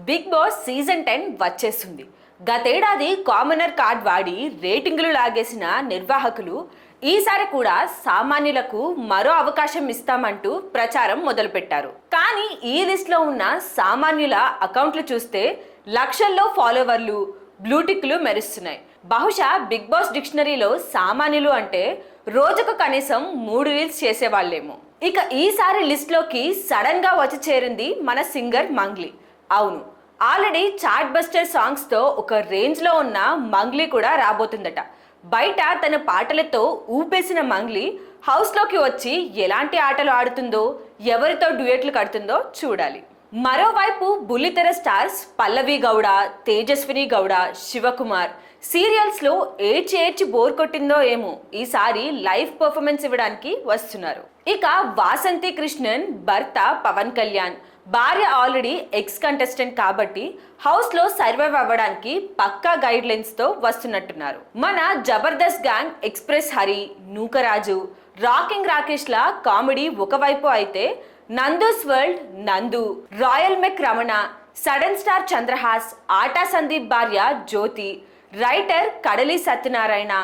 Big boss season 10 వచ్చేస్తుంది. గతేడాది commoner card వాడి రేటింగులు లాగేసిన నిర్వాహకులు ఈసారి కూడా సామాన్యులకు మరో అవకాశం ఇస్తామంటూ ప్రచారం మొదలుపెట్టారు. కానీ ఈ లిస్ట్లో ఉన్న సామాన్యుల అకౌంట్లు చూస్తే లక్షల్లో ఫాలోవర్లు, బ్లూటిక్లు మెరుస్తున్నాయి. బహుశా బిగ్ బాస్ డిక్షనరీలో సామాన్యులు అంటే రోజుకు కనీసం 3 రీల్స్ చేసేవాళ్ళేమో. ఇక ఈసారి లిస్ట్లోకి సడన్ గా వచ్చి చేరింది మన సింగర్ మంగ్లీ. అవును, ఆల్రెడీ చార్ట్ బస్టర్ సాంగ్స్తో ఒక రేంజ్లో ఉన్న మంగ్లీ కూడా రాబోతుందట. బయట తన పాటలతో ఊపేసిన మంగ్లీ హౌస్లోకి వచ్చి ఎలాంటి ఆటలు ఆడుతుందో, ఎవరితో డ్యూయెట్లు కడుతుందో చూడాలి. మరోవైపు బుల్లితెర స్టార్స్ పల్లవి గౌడ, తేజస్విని గౌడ, శివకుమార్ సీరియల్స్లో ఏడ్చి బోర్ కొట్టిందో ఏమో ఈసారి లైవ్ పర్ఫార్మెన్స్ ఇవ్వడానికి వస్తున్నారు. ఇక వాసంతి కృష్ణన్ భర్త పవన్ కళ్యాణ్, భార్య ఆల్రెడీ ఎక్స్ కంటెస్టెంట్ కాబట్టి హౌస్లో సర్వైవ్ అవ్వడానికి పక్కా గైడ్ లైన్స్ తో వస్తున్నట్టున్నారు. మన Jabardasth gang express Hari, Nookaraju, rocking Rakesh లా కామెడీ ఒకవైపు అయితే నందూస్ వరల్డ్ నందు, రాయల్ మెక్ రమణ, సడన్ స్టార్ చంద్రహాస్, ఆటా సందీప్ భార్య జ్యోతి, రైటర్ కడలి సత్యనారాయణ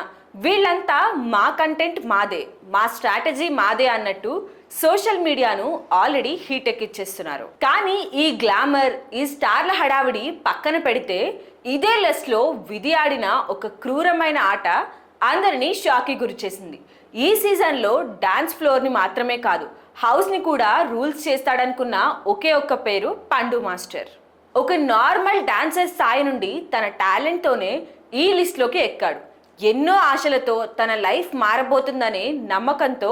వీళ్ళంతా మా కంటెంట్ మాదే, మా స్ట్రాటజీ మాదే అన్నట్టు సోషల్ మీడియాను ఆల్రెడీ హీట్ ఎక్కిచ్చేస్తున్నారు. కానీ ఈ గ్లామర్, ఈ స్టార్ల హడావిడి పక్కన పెడితే ఇదే లెస్లో విధి ఆడిన ఒక క్రూరమైన ఆట అందరినీ షాక్కి గురిచేసింది. ఈ సీజన్లో డాన్స్ ఫ్లోర్ని మాత్రమే కాదు, హౌస్ని కూడా రూల్స్ చేస్తాడనుకున్న ఒకే ఒక్క పేరు పండు మాస్టర్. ఒక నార్మల్ డాన్సర్ స్థాయి నుండి తన టాలెంట్తోనే ఈ లిస్ట్లోకి ఎక్కాడు. ఎన్నో ఆశలతో తన లైఫ్ మారబోతుందనే నమ్మకంతో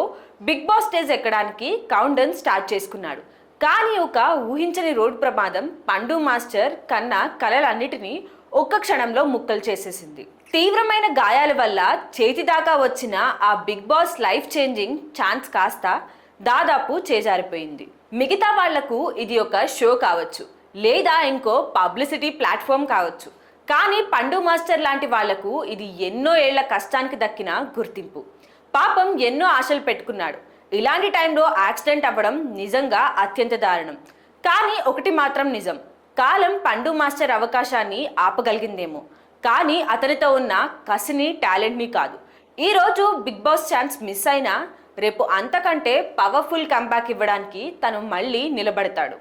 బిగ్ బాస్ స్టేజ్ ఎక్కడానికి కౌంట్ డౌన్ స్టార్ట్ చేసుకున్నాడు. కానీ ఒక ఊహించని రోడ్ ప్రమాదం పండు మాస్టర్ కన్నా కలలన్నిటినీ ఒక్క క్షణంలో ముక్కలు చేసేసింది. తీవ్రమైన గాయాల వల్ల చేతి దాకా వచ్చిన ఆ Bigg Boss life changing chance కాస్త దాదాపు చేజారిపోయింది. మిగతా వాళ్లకు ఇది ఒక షో కావచ్చు, లేదా ఇంకో పబ్లిసిటీ ప్లాట్ఫామ్ కావచ్చు. కానీ పండు మాస్టర్ లాంటి వాళ్లకు ఇది ఎన్నో ఏళ్ల కష్టానికి దక్కిన గుర్తింపు. పాపం ఎన్నో ఆశలు పెట్టుకున్నాడు. ఇలాంటి టైంలో యాక్సిడెంట్ అవ్వడం నిజంగా అత్యంత దారుణం. కానీ ఒకటి మాత్రం నిజం, కాలం పండు మాస్టర్ అవకాశాన్ని ఆపగలిగిందేమో, కానీ అతనితో ఉన్న కసిని, టాలెంట్ని కాదు. ఈరోజు బిగ్ బాస్ ఛాన్స్ మిస్ అయినా రేపు అంతకంటే పవర్ఫుల్ కంబ్యాక్ ఇవ్వడానికి తను మళ్ళీ నిలబడతాడు.